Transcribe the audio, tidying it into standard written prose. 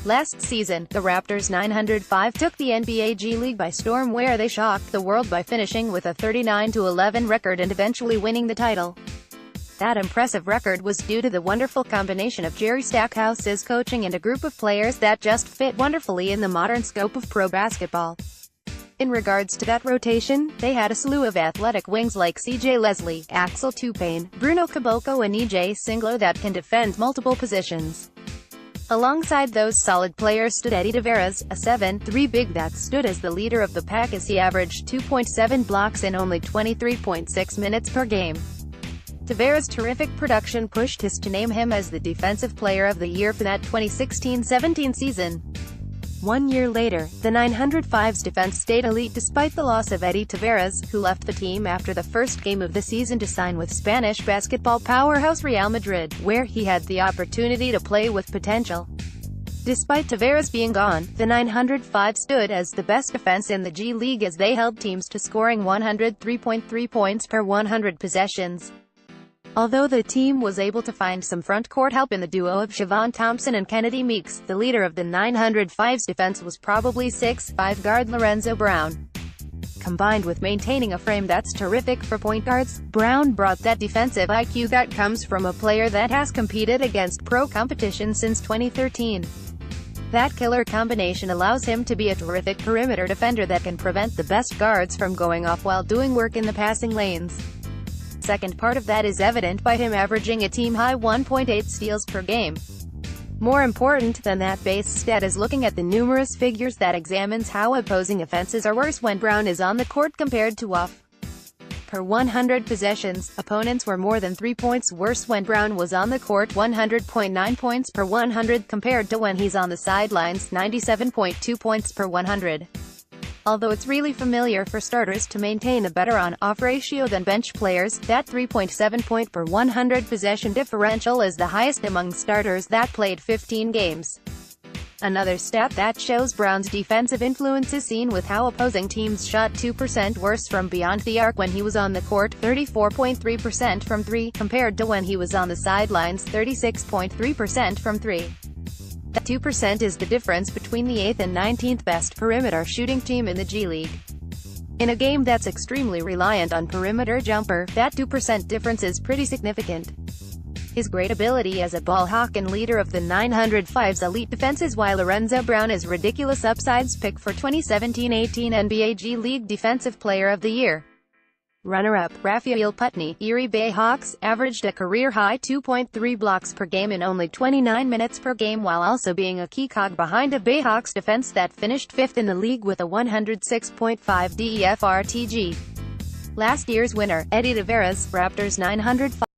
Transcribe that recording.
Last season, the Raptors 905 took the NBA G League by storm, where they shocked the world by finishing with a 39-11 record and eventually winning the title. That impressive record was due to the wonderful combination of Jerry Stackhouse's coaching and a group of players that just fit wonderfully in the modern scope of pro basketball. In regards to that rotation, they had a slew of athletic wings like C.J. Leslie, Axel Toupane, Bruno Caboclo and E.J. Singler that can defend multiple positions. Alongside those solid players stood Eddie Tavares, a 7'3" big that stood as the leader of the pack as he averaged 2.7 blocks in only 23.6 minutes per game. Tavares' terrific production pushed us to name him as the Defensive Player of the Year for that 2016-17 season. 1 year later, the 905's defense stayed elite despite the loss of Eddie Tavares, who left the team after the first game of the season to sign with Spanish basketball powerhouse Real Madrid, where he had the opportunity to play with potential. Despite Tavares being gone, the 905 stood as the best defense in the G League as they held teams to scoring 103.3 points per 100 possessions. Although the team was able to find some front-court help in the duo of Siobhan Thompson and Kennedy Meeks, the leader of the 905's defense was probably 6'5" guard Lorenzo Brown. Combined with maintaining a frame that's terrific for point guards, Brown brought that defensive IQ that comes from a player that has competed against pro competition since 2013. That killer combination allows him to be a terrific perimeter defender that can prevent the best guards from going off while doing work in the passing lanes. Second part of that is evident by him averaging a team-high 1.8 steals per game. More important than that base stat is looking at the numerous figures that examines how opposing offenses are worse when Brown is on the court compared to off. Per 100 possessions, opponents were more than 3 points worse when Brown was on the court, 100.9 points per 100, compared to when he's on the sidelines, 97.2 points per 100. Although it's really familiar for starters to maintain a better on-off ratio than bench players, that 3.7 point per 100 possession differential is the highest among starters that played 15 games. Another stat that shows Brown's defensive influence is seen with how opposing teams shot 2% worse from beyond the arc when he was on the court, 34.3% from 3, compared to when he was on the sidelines, 36.3% from 3. That 2% is the difference between the 8th and 19th best perimeter shooting team in the G League. In a game that's extremely reliant on perimeter jumper, that 2% difference is pretty significant. His great ability as a ball hawk and leader of the 905's elite defense is why Lorenzo Brown is ridiculous upsides pick for 2017-18 NBA G League Defensive Player of the Year. Runner-up, Raphael Putney, Erie Bay Hawks, averaged a career-high 2.3 blocks per game in only 29 minutes per game while also being a key cog behind a Bayhawks defense that finished 5th in the league with a 106.5 DEFRTG. Last year's winner, Eddie Tavares, Raptors 905.